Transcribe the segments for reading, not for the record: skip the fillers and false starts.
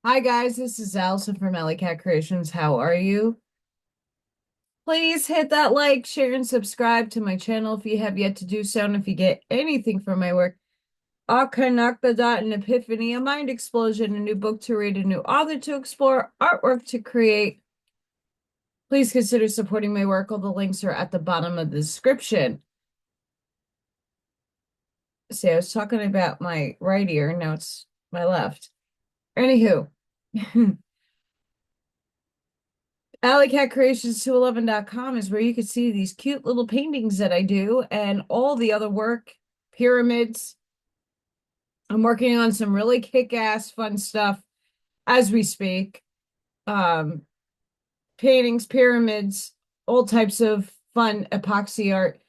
Hi guys, this is Allison from Alley Cat Creations. How are you? Please hit that like, share, and subscribe to my channel if you have yet to do so. And if you get anything from my work, a dot, an epiphany, a mind explosion, a new book to read, a new author to explore, artwork to create, please consider supporting my work. All the links are at the bottom of the description. See, I was talking about my right ear, now it's my left. Anywho. AlleyCatCreations211.com is where you can see these cute little paintings that I do and all the other work, pyramids. I'm working on some really kick-ass fun stuff as we speak. Um, Paintings, pyramids, all types of fun epoxy art.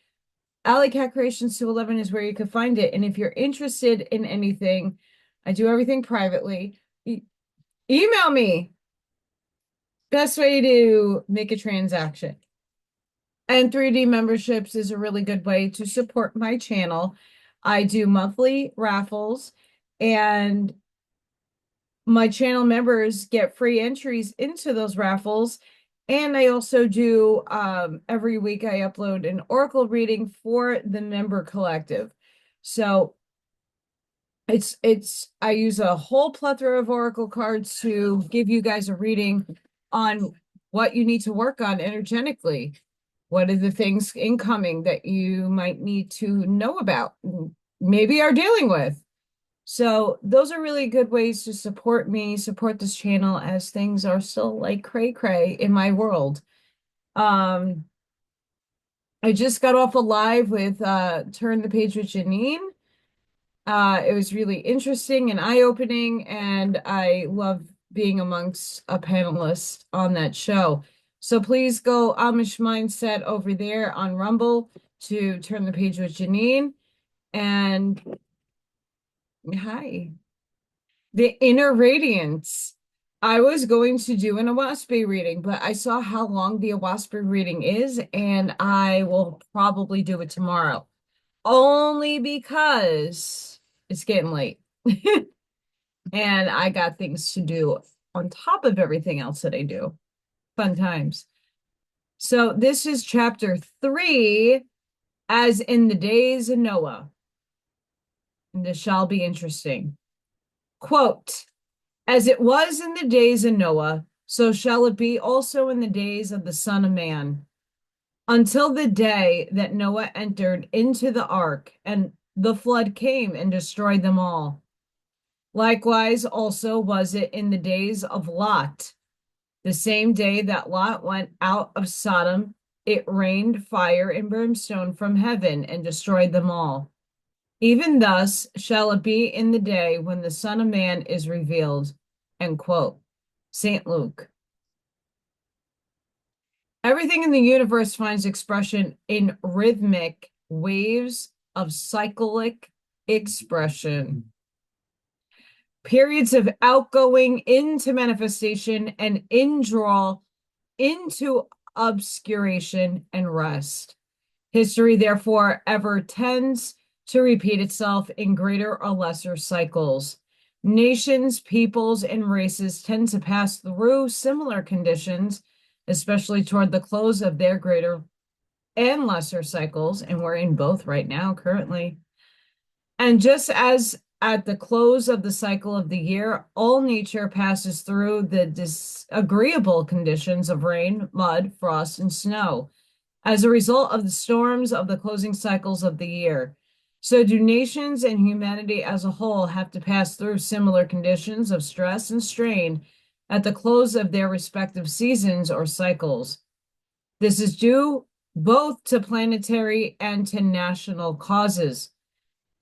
Alley Cat Creations 211 is where you can find it. And if you're interested in anything, I do everything privately. Email me. Best way to make a transaction. And 3D memberships is a really good way to support my channel. I do monthly raffles, and my channel members get free entries into those raffles. And I also do every week I upload an oracle reading for the member collective. So I use a whole plethora of oracle cards to give you guys a reading on what you need to work on energetically. What are the things incoming that you might need to know about, maybe are dealing with? So those are really good ways to support me, support this channel as things are still like cray cray in my world. Um, I just got off a live with Turn the Page with Janine. It was really interesting and eye-opening, and I love being amongst a panelist on that show. So please go Amish Mindset over there on Rumble to Turn the Page with Janine. And hi. The Inner Radiance. I was going to do an Awaspi reading, but I saw how long the Awaspi reading is, and I will probably do it tomorrow. Only because it's getting late. And I got things to do on top of everything else that I do. Fun times. So this is chapter 3, as in the days of Noah. And this shall be interesting. Quote, as it was in the days of Noah, so shall it be also in the days of the Son of Man. Until the day that Noah entered into the ark, and the flood came and destroyed them all. Likewise also was it in the days of Lot. The same day that Lot went out of Sodom, it rained fire and brimstone from heaven and destroyed them all. Even thus shall it be in the day when the Son of Man is revealed. End quote. St. Luke. Everything in the universe finds expression in rhythmic waves of cyclic expression. Periods of outgoing into manifestation and indraw into obscuration and rest. History, therefore, ever tends to repeat itself in greater or lesser cycles. Nations, peoples, and races tend to pass through similar conditions, especially toward the close of their greater and lesser cycles, and we're in both right now currently. And just as at the close of the cycle of the year, all nature passes through the disagreeable conditions of rain, mud, frost, and snow as a result of the storms of the closing cycles of the year. So do nations and humanity as a whole have to pass through similar conditions of stress and strain at the close of their respective seasons or cycles. This is due both to planetary and to national causes.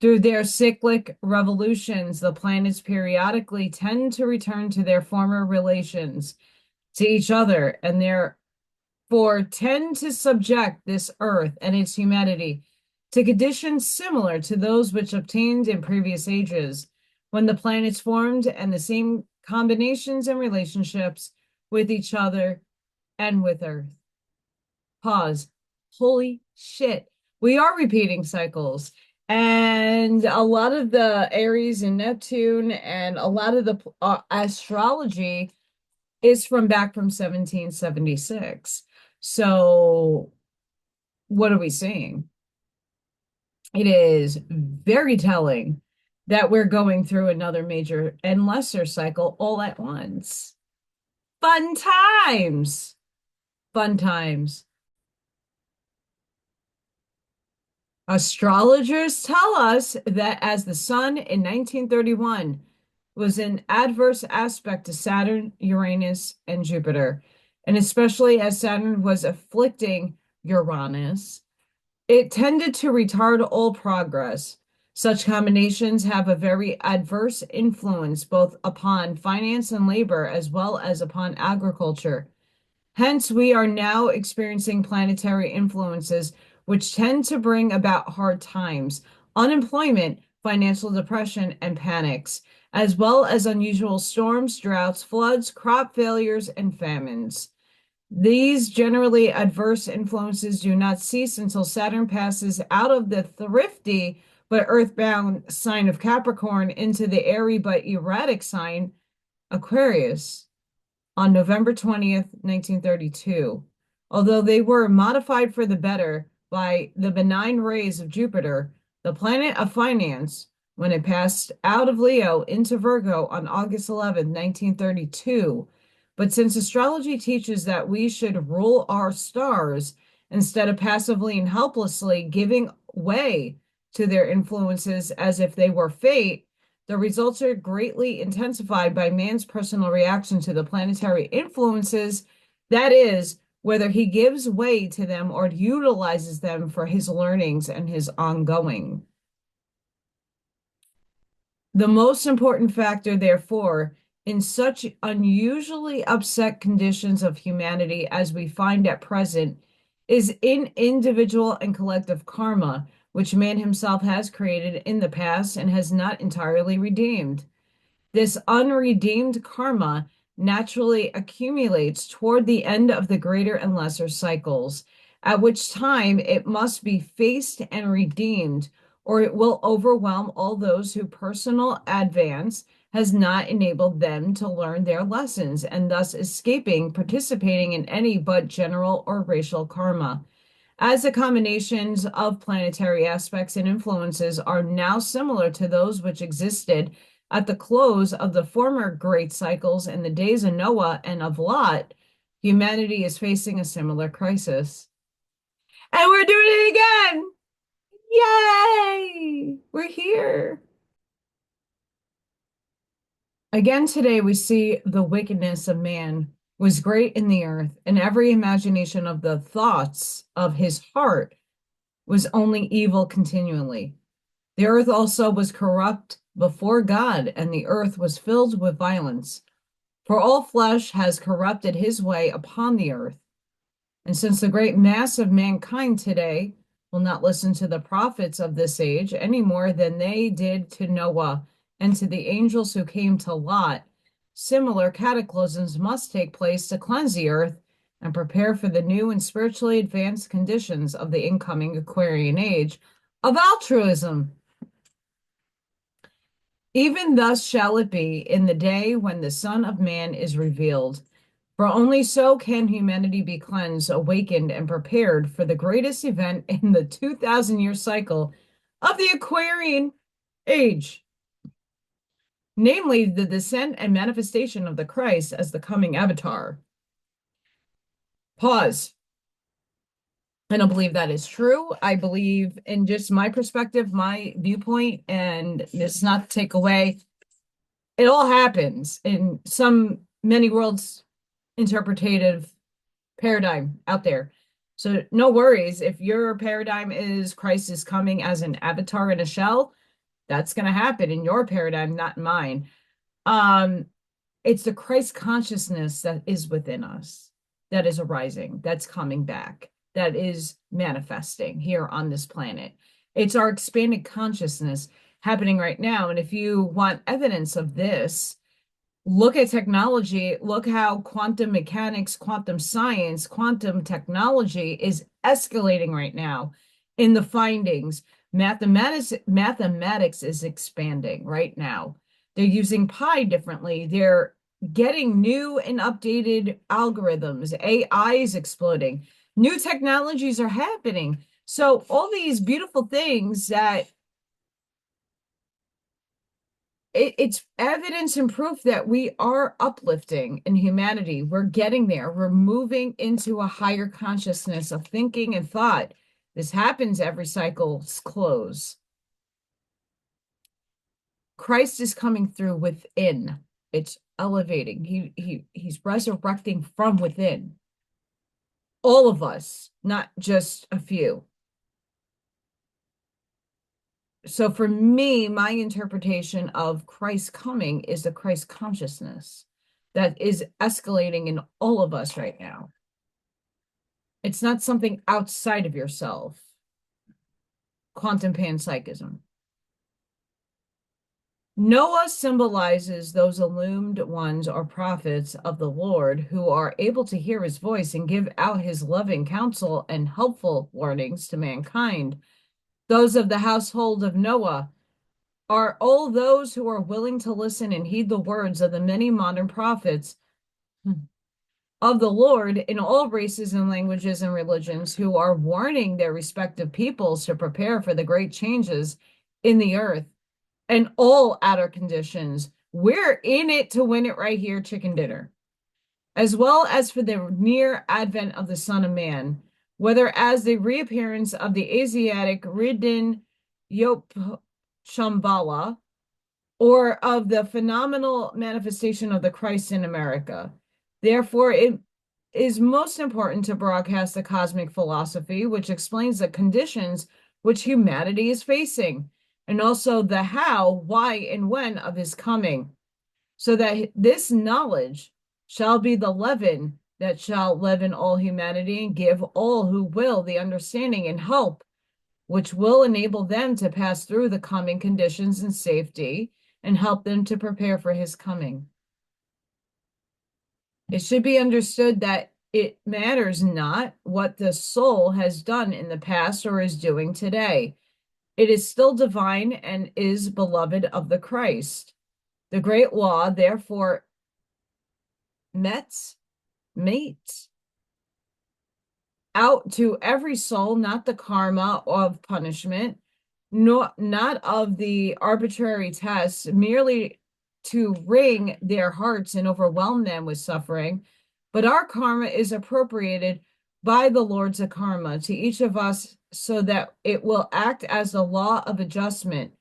Through their cyclic revolutions, the planets periodically tend to return to their former relations to each other, and therefore tend to subject this earth and its humanity to conditions similar to those which obtained in previous ages, when the planets formed and the same combinations and relationships with each other and with earth. Pause. Holy shit. We are repeating cycles. And a lot of the Aries and Neptune and a lot of the astrology is from back from 1776. So what are we seeing? It is very telling that we're going through another major and lesser cycle all at once. Fun times. Fun times. Astrologers tell us that as the sun in 1931 was in adverse aspect to Saturn, Uranus, and Jupiter, and especially as Saturn was afflicting Uranus, it tended to retard all progress. Such combinations have a very adverse influence both upon finance and labor as well as upon agriculture. Hence, we are now experiencing planetary influences which tend to bring about hard times, unemployment, financial depression, and panics, as well as unusual storms, droughts, floods, crop failures, and famines. These generally adverse influences do not cease until Saturn passes out of the thrifty but earthbound sign of Capricorn into the airy but erratic sign Aquarius on November 20th, 1932. Although they were modified for the better by the benign rays of Jupiter, the planet of finance, when it passed out of Leo into Virgo on August 11th, 1932. But since astrology teaches that we should rule our stars instead of passively and helplessly giving way to their influences as if they were fate, the results are greatly intensified by man's personal reaction to the planetary influences, that is, whether he gives way to them or utilizes them for his learnings and his ongoing. The most important factor, therefore, in such unusually upset conditions of humanity as we find at present, is in individual and collective karma, which man himself has created in the past and has not entirely redeemed. This unredeemed karma naturally accumulates toward the end of the greater and lesser cycles, at which time it must be faced and redeemed, or it will overwhelm all those whose personal advance has not enabled them to learn their lessons, and thus escaping participating in any but general or racial karma. As the combinations of planetary aspects and influences are now similar to those which existed at the close of the former great cycles in the days of Noah and of Lot, humanity is facing a similar crisis. And we're doing it again! Yay! We're here. Again today we see the wickedness of man was great in the earth, and every imagination of the thoughts of his heart was only evil continually. The earth also was corrupt before God, and the earth was filled with violence. For all flesh has corrupted his way upon the earth. And since the great mass of mankind today will not listen to the prophets of this age any more than they did to Noah and to the angels who came to Lot, similar cataclysms must take place to cleanse the earth and prepare for the new and spiritually advanced conditions of the incoming Aquarian age of altruism. Even thus shall it be in the day when the Son of Man is revealed. For only so can humanity be cleansed, awakened, and prepared for the greatest event in the 2,000-year cycle of the Aquarian age, namely the descent and manifestation of the Christ as the coming avatar. Pause. I don't believe that is true. I believe in just my perspective, my viewpoint, and it's not to take away. It all happens in many worlds interpretative paradigm out there. So no worries. If your paradigm is Christ is coming as an avatar in a shell, that's going to happen in your paradigm, not in mine. It's the Christ consciousness that is within us, that is arising, that's coming back, that is manifesting here on this planet. It's our expanded consciousness happening right now. And if you want evidence of this, look at technology. Look how quantum mechanics, quantum science, quantum technology is escalating right now in the findings. Mathematics is expanding right now. They're using pi differently. They're getting new and updated algorithms. AI is exploding. New technologies are happening. So all these beautiful things that it's evidence and proof that we are uplifting in humanity. We're getting there. We're moving into a higher consciousness of thinking and thought. This happens every cycle's close. Christ is coming through within. It's elevating. He's resurrecting from within. All of us, not just a few. So for me, my interpretation of Christ coming is the Christ consciousness that is escalating in all of us right now. It's not something outside of yourself. Quantum panpsychism. Noah symbolizes those illumined ones or prophets of the Lord who are able to hear his voice and give out his loving counsel and helpful warnings to mankind. Those of the household of Noah are all those who are willing to listen and heed the words of the many modern prophets of the Lord in all races and languages and religions who are warning their respective peoples to prepare for the great changes in the earth and all outer conditions. We're in it to win it right here, chicken dinner, as well as for the near advent of the Son of Man, whether as the reappearance of the Asiatic Ridin Yop Shambhala or of the phenomenal manifestation of the Christ in America. Therefore, it is most important to broadcast the cosmic philosophy, which explains the conditions which humanity is facing, and also the how, why, and when of his coming, so that this knowledge shall be the leaven that shall leaven all humanity and give all who will the understanding and help, which will enable them to pass through the coming conditions in safety and help them to prepare for his coming. It should be understood that it matters not what the soul has done in the past or is doing today. It is still divine and is beloved of the Christ. The great law, therefore, mates out to every soul, not the karma of punishment, not of the arbitrary tests, merely to wring their hearts and overwhelm them with suffering. But our karma is appropriated by the Lords of Karma to each of us so that it will act as the law of adjustment,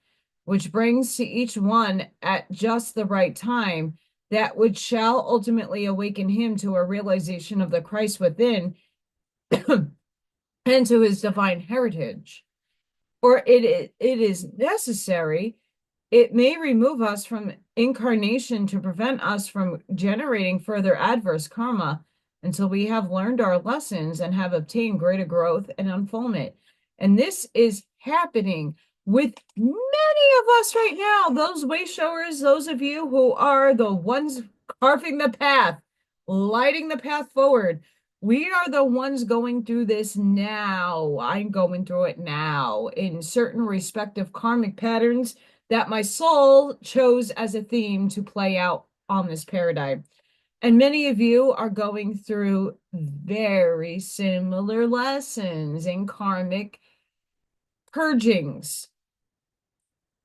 which brings to each one at just the right time that which shall ultimately awaken him to a realization of the Christ within and to his divine heritage. Or it is necessary, it may remove us from incarnation to prevent us from generating further adverse karma until we have learned our lessons and have obtained greater growth and unfoldment. And this is happening with many of us right now. Those way showers, those of you who are the ones carving the path, lighting the path forward. We are the ones going through this now. I'm going through it now in certain respective karmic patterns that my soul chose as a theme to play out on this paradigm. And many of you are going through very similar lessons in karmic purgings.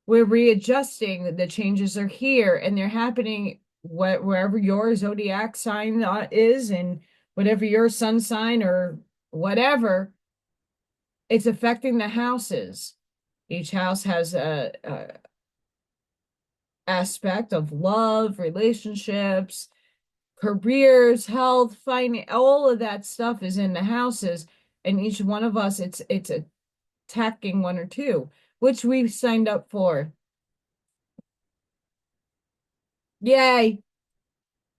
We're readjusting. The changes are here and they're happening wherever your zodiac sign is and whatever your sun sign or whatever. It's affecting the houses. Each house has a aspect of love, relationships, careers, health, finance, all of that stuff is in the houses. And each one of us, it's attacking one or two, which we've signed up for. Yay.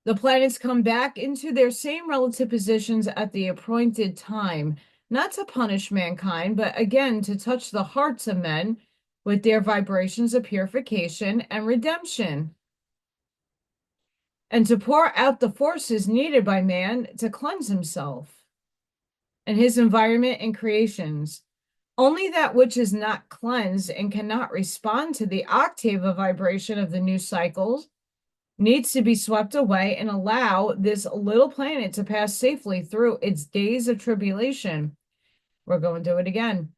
The planets come back into their same relative positions at the appointed time, not to punish mankind, but again to touch the hearts of men with their vibrations of purification and redemption, and to pour out the forces needed by man to cleanse himself and his environment and creations. Only that which is not cleansed and cannot respond to the octave of vibration of the new cycles needs to be swept away and allow this little planet to pass safely through its days of tribulation. We're going to do it again.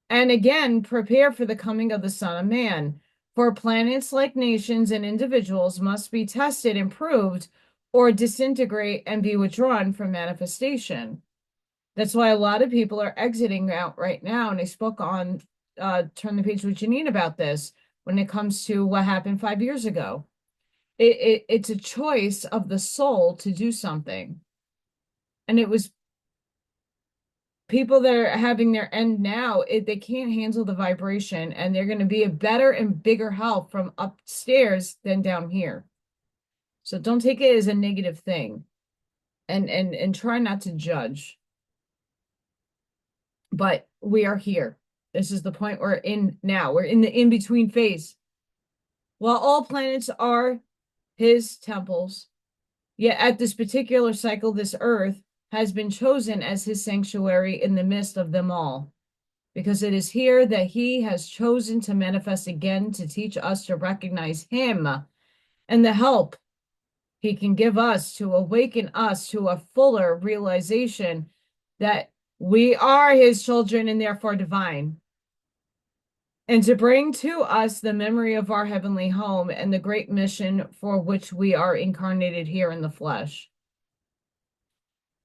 And again, prepare for the coming of the Son of Man. For planets, like nations and individuals, must be tested and proved or disintegrate and be withdrawn from manifestation. That's why a lot of people are exiting out right now. And I spoke on Turn the Page with Janine about this when it comes to what happened 5 years ago. It's a choice of the soul to do something. And it was people that are having their end now, they can't handle the vibration, and they're going to be a better and bigger help from upstairs than down here. So don't take it as a negative thing, and try not to judge. But we are here. This is the point we're in now. We're in the in-between phase. While all planets are his temples, yet at this particular cycle, this earth has been chosen as his sanctuary in the midst of them all, because it is here that he has chosen to manifest again to teach us to recognize him and the help he can give us to awaken us to a fuller realization that we are his children and therefore divine, and to bring to us the memory of our heavenly home and the great mission for which we are incarnated here in the flesh.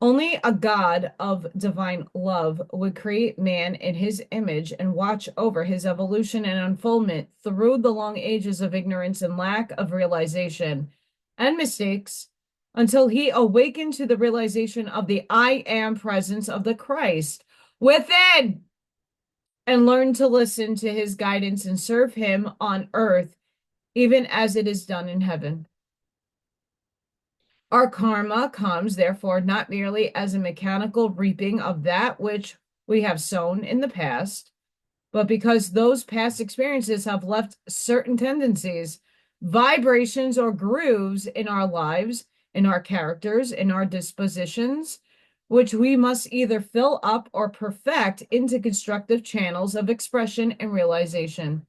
Only a God of divine love would create man in his image and watch over his evolution and unfoldment through the long ages of ignorance and lack of realization and mistakes until he awakened to the realization of the I am presence of the Christ within, and learned to listen to his guidance and serve him on earth, even as it is done in heaven. Our karma comes, therefore, not merely as a mechanical reaping of that which we have sown in the past, but because those past experiences have left certain tendencies, vibrations, or grooves in our lives, in our characters, in our dispositions, which we must either fill up or perfect into constructive channels of expression and realization.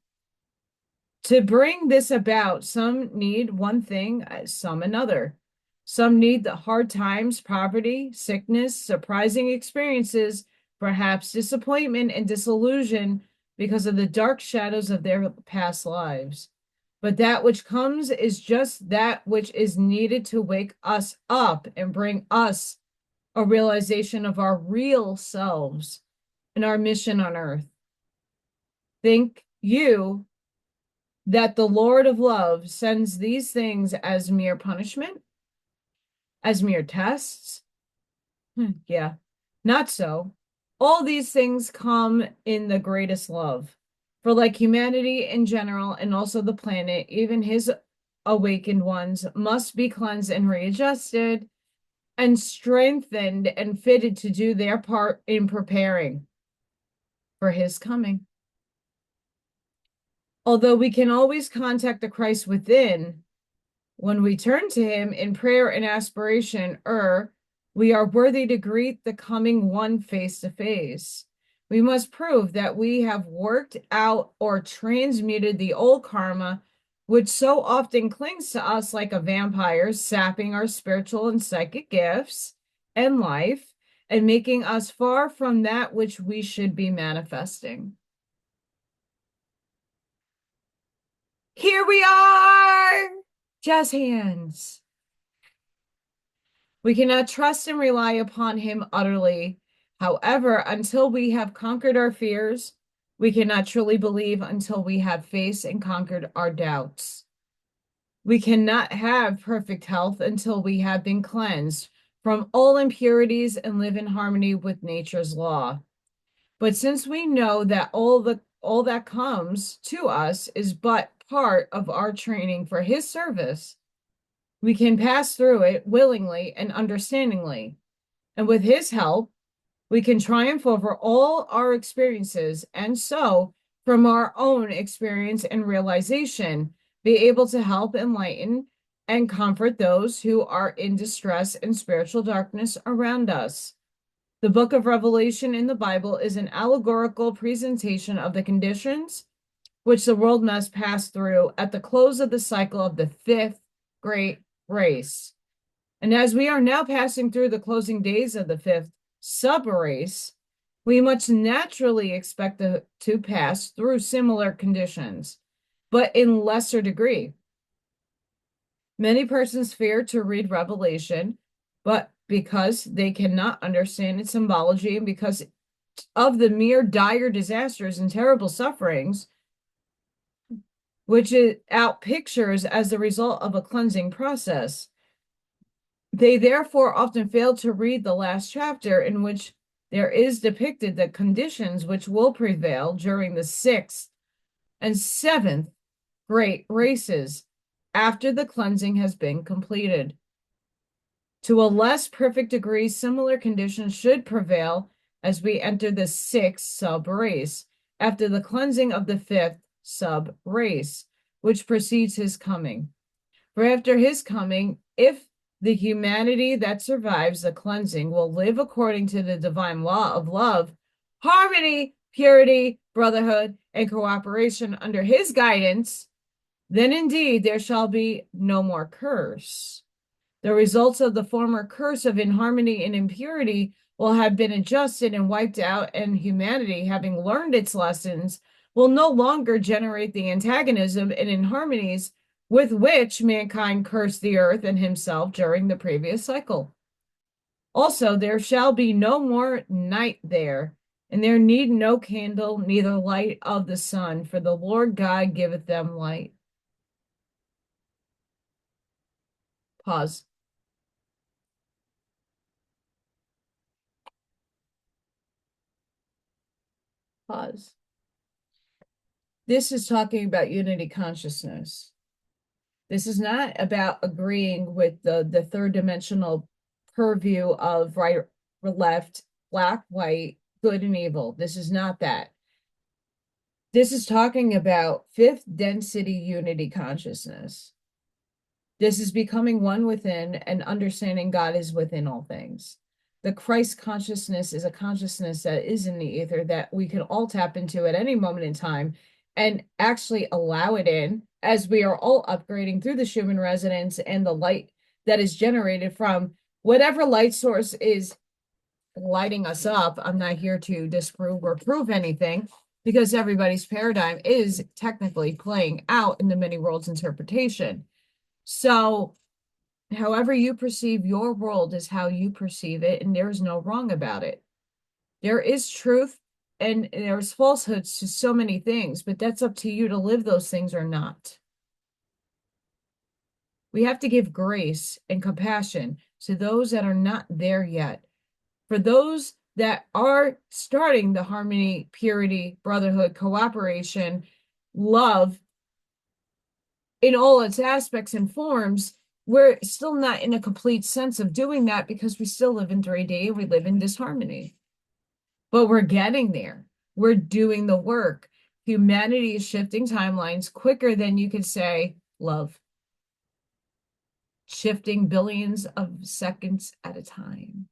To bring this about, some need one thing, some another. Some need the hard times, poverty, sickness, surprising experiences, perhaps disappointment and disillusion because of the dark shadows of their past lives. But that which comes is just that which is needed to wake us up and bring us a realization of our real selves and our mission on earth. Think you that the Lord of love sends these things as mere punishment? As mere tests? Yeah, not so. All these things come in the greatest love. For like humanity in general and also the planet, even his awakened ones must be cleansed and readjusted and strengthened and fitted to do their part in preparing for his coming. Although we can always contact the Christ within, when we turn to him in prayer and aspiration, we are worthy to greet the coming one face to face. We must prove that we have worked out or transmuted the old karma, which so often clings to us like a vampire, sapping our spiritual and psychic gifts and life, and making us far from that which we should be manifesting. Here we are! Jazz hands. We cannot trust and rely upon him utterly. However, until we have conquered our fears, we cannot truly believe until we have faced and conquered our doubts. We cannot have perfect health until we have been cleansed from all impurities and live in harmony with nature's law. But since we know that all that comes to us is but part of our training for his service, we can pass through it willingly and understandingly. And with his help, we can triumph over all our experiences, and so, from our own experience and realization, be able to help enlighten and comfort those who are in distress and spiritual darkness around us. The book of Revelation in the Bible is an allegorical presentation of the conditions which the world must pass through at the close of the cycle of the fifth great race. And as we are now passing through the closing days of the fifth sub-race, we much naturally expect to pass through similar conditions, but in lesser degree. Many persons fear to read Revelation, but because they cannot understand its symbology and because of the mere dire disasters and terrible sufferings, which it outpictures as the result of a cleansing process, they therefore often fail to read the last chapter, in which there is depicted the conditions which will prevail during the sixth and seventh great races after the cleansing has been completed. To a less perfect degree, similar conditions should prevail as we enter the sixth sub-race after the cleansing of the fifth sub-race, which precedes his coming. For after his coming, if the humanity that survives the cleansing will live according to the divine law of love, harmony, purity, brotherhood, and cooperation under his guidance, then indeed there shall be no more curse. The results of the former curse of inharmony and impurity will have been adjusted and wiped out, and humanity, having learned its lessons, will no longer generate the antagonism and inharmonies with which mankind cursed the earth and himself during the previous cycle. Also, there shall be no more night there, and there need no candle, neither light of the sun, for the Lord God giveth them light. Pause. Pause. This is talking about unity consciousness. This is not about agreeing with the third dimensional purview of right or left, black, white, good and evil. This is not that. This is talking about fifth density unity consciousness. This is becoming one within and understanding God is within all things. The Christ consciousness is a consciousness that is in the ether that we can all tap into at any moment in time and actually allow it in, as we are all upgrading through the Schumann resonance and the light that is generated from whatever light source is lighting us up. I'm not here to disprove or prove anything, because everybody's paradigm is technically playing out in the many worlds interpretation. So however you perceive your world is how you perceive it, and there's no wrong about it. There is truth and there's falsehoods to so many things, but that's up to you to live those things or not. We have to give grace and compassion to those that are not there yet. For those that are starting the harmony, purity, brotherhood, cooperation, love in all its aspects and forms, we're still not in a complete sense of doing that because we still live in 3D and we live in disharmony. But we're getting there. We're doing the work. Humanity is shifting timelines quicker than you could say love. Shifting billions of seconds at a time.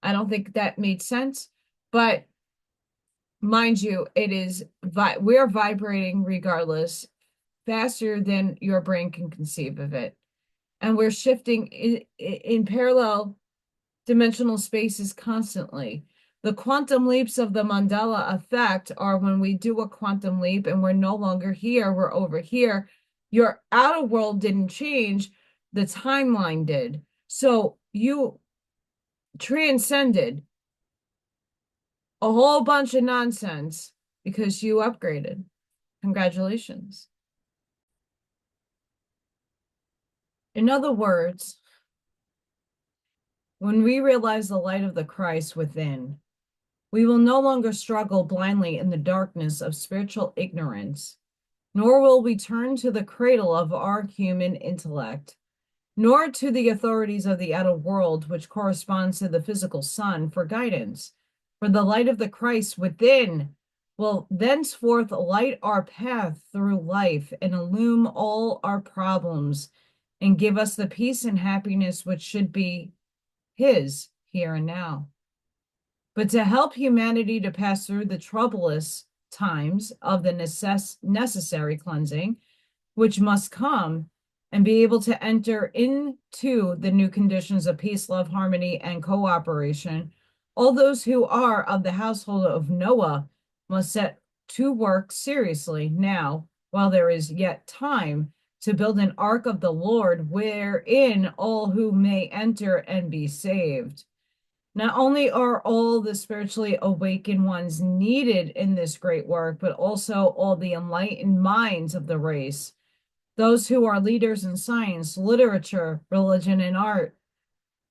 I don't think that made sense, but mind you, it is we're vibrating regardless, faster than your brain can conceive of it. And we're shifting in parallel dimensional spaces constantly. The quantum leaps of the Mandela effect are when we do a quantum leap and we're no longer here, we're over here. Your outer world didn't change, the timeline did. So you transcended a whole bunch of nonsense because you upgraded. Congratulations. In other words, when we realize the light of the Christ within, we will no longer struggle blindly in the darkness of spiritual ignorance, nor will we turn to the cradle of our human intellect, nor to the authorities of the outer world, which corresponds to the physical sun, for guidance. For the light of the Christ within will thenceforth light our path through life and illume all our problems and give us the peace and happiness which should be his here and now. But to help humanity to pass through the troublous times of the necessary cleansing, which must come, and be able to enter into the new conditions of peace, love, harmony, and cooperation, all those who are of the household of Noah must set to work seriously now, while there is yet time, to build an ark of the Lord, wherein all who may enter and be saved. Not only are all the spiritually awakened ones needed in this great work, but also all the enlightened minds of the race, those who are leaders in science, literature, religion, and art,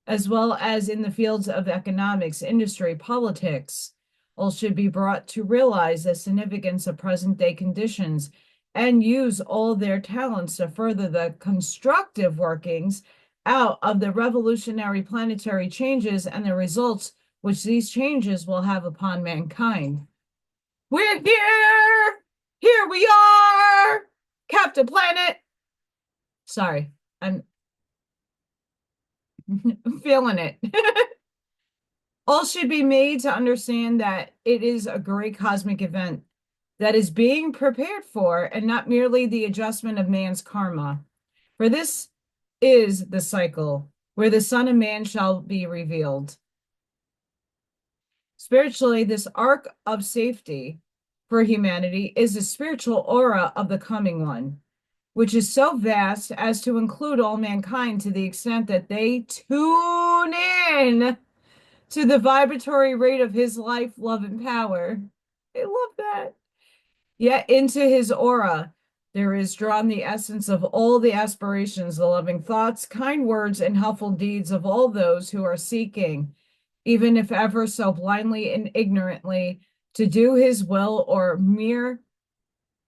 as well as in the fields of economics, industry, politics, all should be brought to realize the significance of present-day conditions and use all their talents to further the constructive workings out of the revolutionary planetary changes and the results which these changes will have upon mankind. We're here! Here we are! Captain Planet! Sorry, I'm feeling it. All should be made to understand that it is a great cosmic event that is being prepared for, and not merely the adjustment of man's karma. For this is the cycle where the Son of Man shall be revealed. Spiritually, this ark of safety for humanity is the spiritual aura of the coming one, which is so vast as to include all mankind to the extent that they tune in to the vibratory rate of his life, love, and power. I love that. Yet into his aura there is drawn the essence of all the aspirations, the loving thoughts, kind words, and helpful deeds of all those who are seeking, even if ever so blindly and ignorantly, to do his will, or mere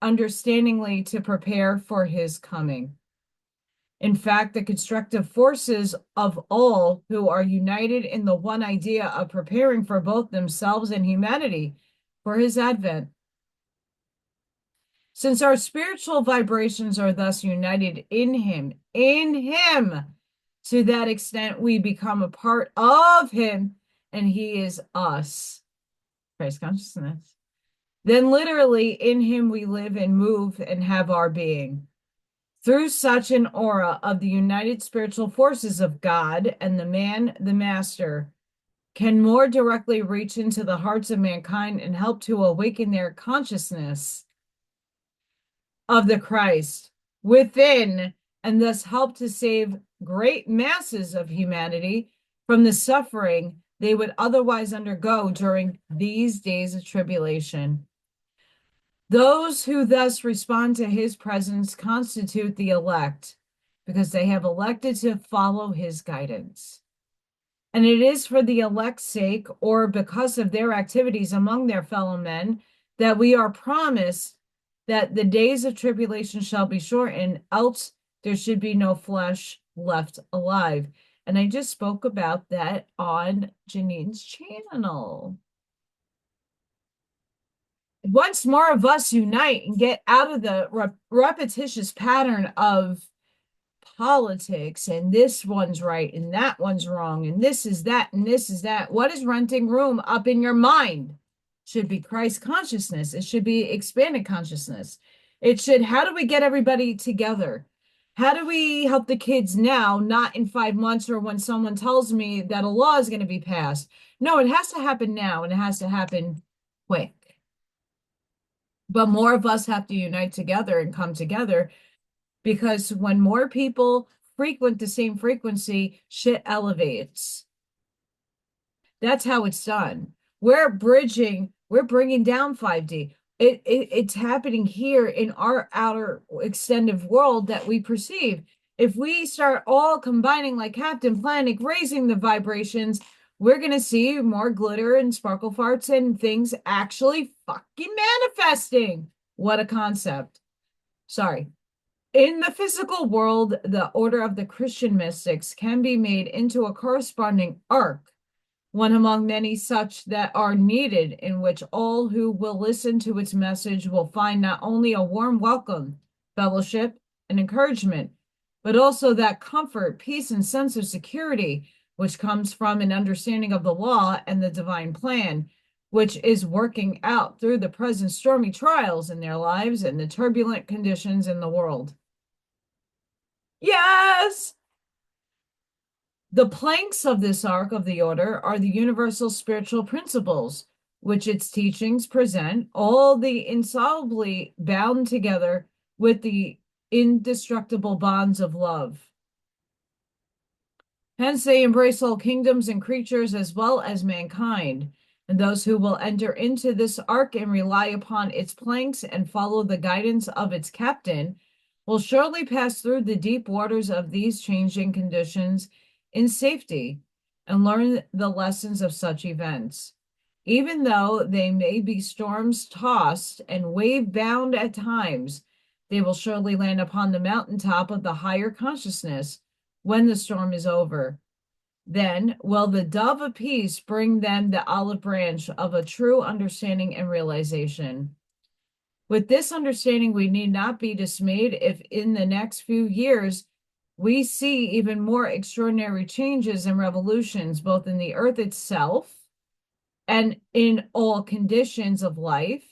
understandingly to prepare for his coming. In fact, the constructive forces of all who are united in the one idea of preparing for both themselves and humanity for his advent. Since our spiritual vibrations are thus united in him, to that extent we become a part of him and he is us. Christ consciousness. Then literally in him we live and move and have our being. Through such an aura of the united spiritual forces of God and the man, the master, can more directly reach into the hearts of mankind and help to awaken their consciousness of the Christ within, and thus help to save great masses of humanity from the suffering they would otherwise undergo during these days of tribulation. Those who thus respond to his presence constitute the elect, because they have elected to follow his guidance. And it is for the elect's sake, or because of their activities among their fellow men, that we are promised that the days of tribulation shall be shortened, else there should be no flesh left alive. And I just spoke about that on Janine's channel. Once more of us unite and get out of the repetitious pattern of politics, and this one's right and that one's wrong, and this is that and this is that. What is renting room up in your mind? Should be Christ consciousness. It should be expanded consciousness. It should, how do we get everybody together? How do we help the kids now, not in 5 months or when someone tells me that a law is going to be passed? No, it has to happen now, and it has to happen quick. But more of us have to unite together and come together, because when more people frequent the same frequency, shit elevates. That's how it's done. We're bringing down 5D. It's happening here in our outer extended world that we perceive. If we start all combining like Captain Planet, raising the vibrations, we're going to see more glitter and sparkle farts and things actually fucking manifesting. What a concept. Sorry. In the physical world, the order of the Christian mystics can be made into a corresponding ark, one among many such that are needed, in which all who will listen to its message will find not only a warm welcome, fellowship, and encouragement, but also that comfort, peace, and sense of security which comes from an understanding of the law and the divine plan, which is working out through the present stormy trials in their lives and the turbulent conditions in the world. Yes! The planks of this arc of the order are the universal spiritual principles, which its teachings present, all the insolubly bound together with the indestructible bonds of love. Hence they embrace all kingdoms and creatures as well as mankind, and those who will enter into this ark and rely upon its planks and follow the guidance of its captain will surely pass through the deep waters of these changing conditions in safety and learn the lessons of such events. Even though they may be storms tossed and wave bound at times, they will surely land upon the mountaintop of the higher consciousness when the storm is over. Then will the dove of peace bring them the olive branch of a true understanding and realization. With this understanding, we need not be dismayed if in the next few years we see even more extraordinary changes and revolutions, both in the earth itself and in all conditions of life,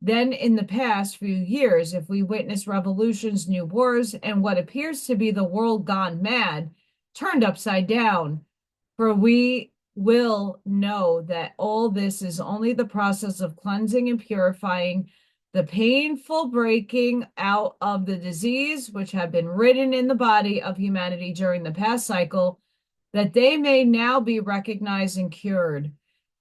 than in the past few years, if we witness revolutions, new wars, and what appears to be the world gone mad, turned upside down. For we will know that all this is only the process of cleansing and purifying the painful breaking out of the disease which have been ridden in the body of humanity during the past cycle, that they may now be recognized and cured.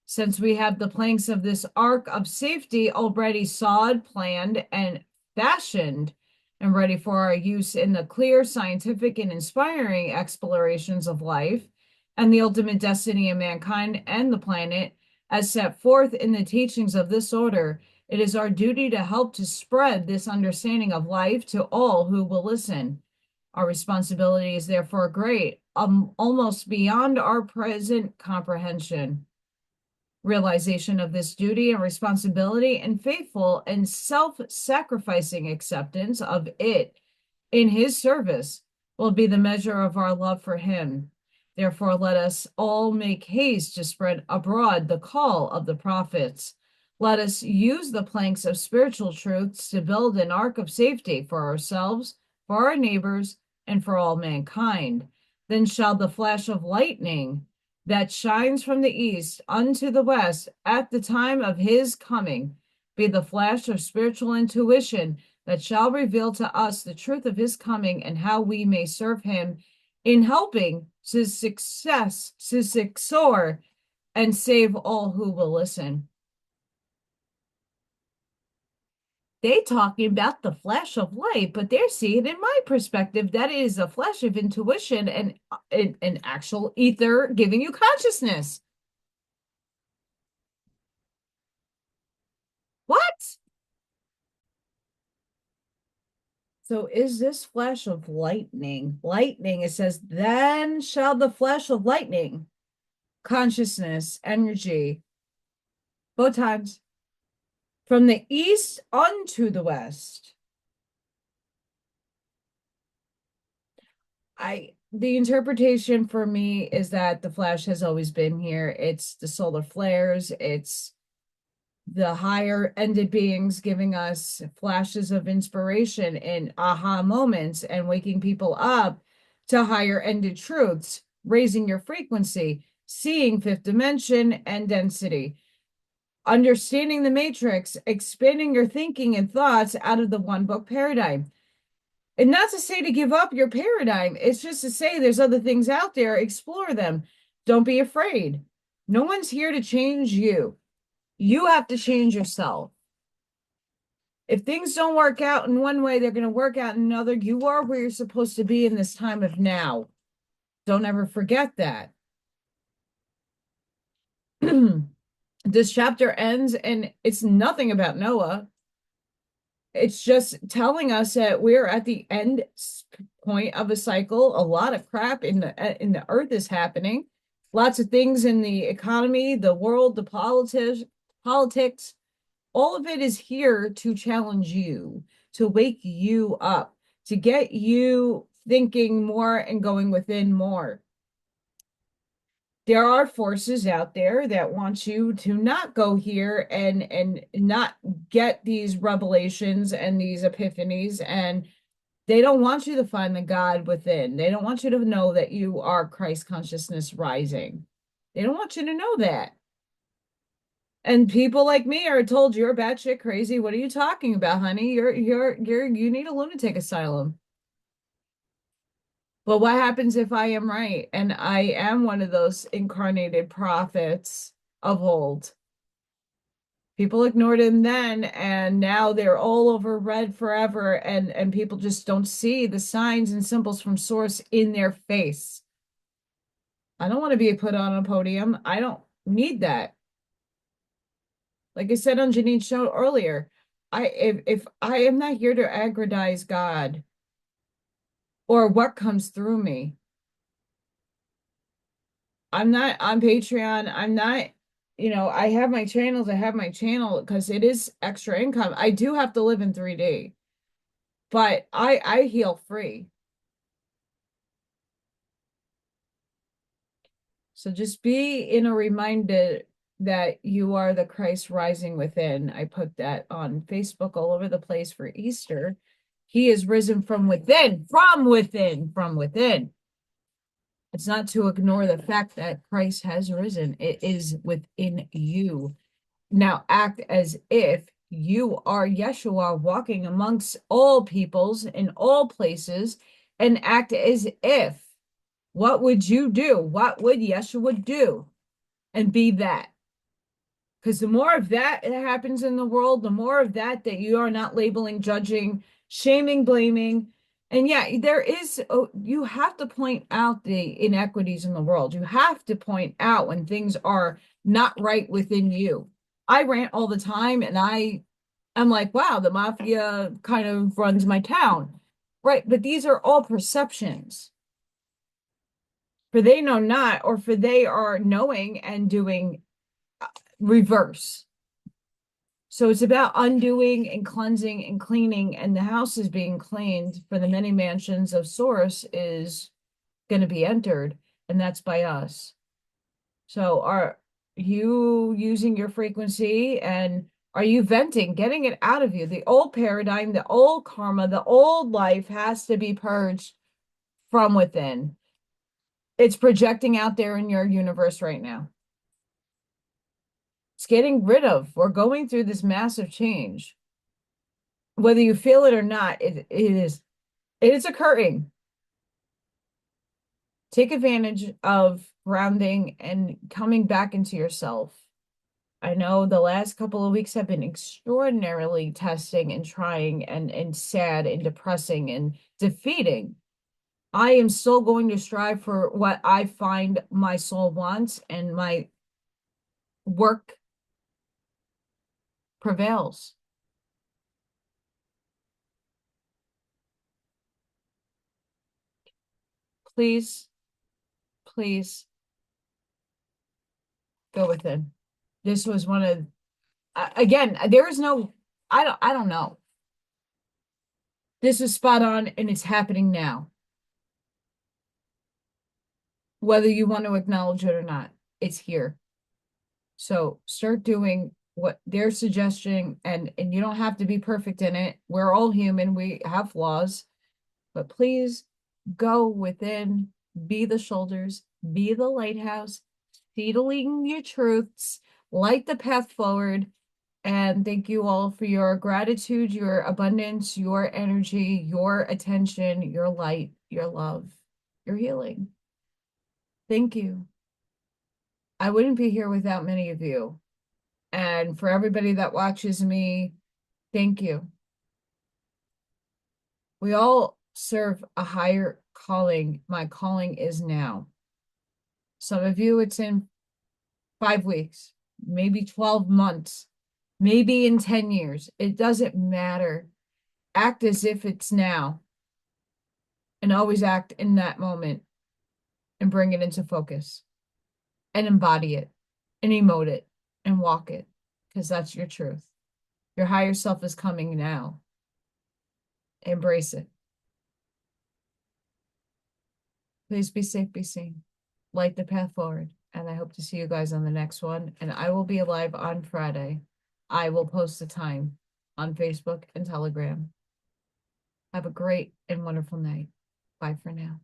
Since we have the planks of this ark of safety already sawed, planned, and fashioned, and ready for our use in the clear, scientific, and inspiring explorations of life, and the ultimate destiny of mankind and the planet, as set forth in the teachings of this order, it is our duty to help to spread this understanding of life to all who will listen. Our responsibility is therefore great, almost beyond our present comprehension. Realization of this duty and responsibility and faithful and self-sacrificing acceptance of it in his service will be the measure of our love for him. Therefore, let us all make haste to spread abroad the call of the prophets. Let us use the planks of spiritual truths to build an ark of safety for ourselves, for our neighbors, and for all mankind. Then shall the flash of lightning that shines from the east unto the west at the time of his coming be the flash of spiritual intuition that shall reveal to us the truth of his coming and how we may serve him in helping to succor and save all who will listen. They talking about the flash of light, but they're seeing in my perspective that it is a flash of intuition and an actual ether giving you consciousness. What? So is this flash of lightning? Lightning, it says, then shall the flash of lightning, consciousness, energy, both times, from the east unto the west. The interpretation for me is that the flash has always been here. It's the solar flares, it's the higher ended beings giving us flashes of inspiration and aha moments and waking people up to higher ended truths, raising your frequency, seeing fifth dimension and density, understanding the matrix, expanding your thinking and thoughts out of the one book paradigm. And not to say to give up your paradigm, it's just to say there's other things out there, explore them. Don't be afraid. No one's here to change you. You have to change yourself. If things don't work out in one way, they're going to work out in another. You are where you're supposed to be in this time of now. Don't ever forget that. This chapter ends, and it's nothing about Noah. It's just telling us that we're at the end point of a cycle. A lot of crap in the earth is happening. Lots of things in the economy, the world, the politics. All of it is here to challenge you, to wake you up, to get you thinking more and going within more. there are forces out there that want you to not go here and not get these revelations and these epiphanies, and they don't want you to find the God within. They don't want you to know that you are Christ consciousness rising. They don't want you to know that. And people like me are told you're batshit crazy. What are you talking about, honey? You need a lunatic asylum. But what happens if I am right and I am one of those incarnated prophets of old? People ignored him then, and now they're all over red forever, and people just don't see the signs and symbols from source in their face. I don't want to be put on a podium. I don't need that. Like I said on Janine's show earlier, if I am not here to aggrandize God or what comes through me, I'm not on Patreon. I'm not, I have my channels. I have my channel because it is extra income. I do have to live in 3D, but I heal free. So just be in a reminder that you are the Christ rising within. I put that on Facebook all over the place for Easter. He is risen from within, from within, from within. It's not to ignore the fact that Christ has risen. It is within you. Now act as if you are Yeshua walking amongst all peoples in all places, and act as if. What would you do? What would Yeshua do? And be that. Because the more of that happens in the world, the more of that you are not labeling, judging, shaming, blaming. And yeah, there is, you have to point out the inequities in the world. You have to point out when things are not right within you. I rant all the time, and I'm like, wow, the mafia kind of runs my town. Right. But these are all perceptions. For they know not, or for they are knowing and doing reverse. So it's about undoing and cleansing and cleaning, and the house is being cleaned for the many mansions of Source is going to be entered, and that's by us. So are you using your frequency, and are you venting, getting it out of you? The old paradigm, the old karma, the old life has to be purged from within. It's projecting out there in your universe right now. It's getting rid of. We're going through this massive change. Whether you feel it or not, it is occurring. Take advantage of grounding and coming back into yourself. I know the last couple of weeks have been extraordinarily testing and trying and sad and depressing and defeating. I am still going to strive for what I find my soul wants, and my work prevails. Please, please go within. This was one of, again, there is no, I don't know. This is spot on, and it's happening now. Whether you want to acknowledge it or not, it's here. So start doing what they're suggesting, and you don't have to be perfect in it. We're all human. We have flaws, but please go within, be the shoulders, be the lighthouse, seedling your truths, light the path forward. And thank you all for your gratitude, your abundance, your energy, your attention, your light, your love, your healing. Thank you. I wouldn't be here without many of you. And for everybody that watches me, thank you. We all serve a higher calling. My calling is now. Some of you, it's in 5 weeks, maybe 12 months, maybe in 10 years. It doesn't matter. Act as if it's now, and always act in that moment, and bring it into focus, and embody it, and emote it, and walk it, because that's your truth. Your higher self is coming now. Embrace it. Please be safe, be seen. Light the path forward. and I hope to see you guys on the next one. And I will be live on Friday. I will post the time on Facebook and Telegram. Have a great and wonderful night. Bye for now.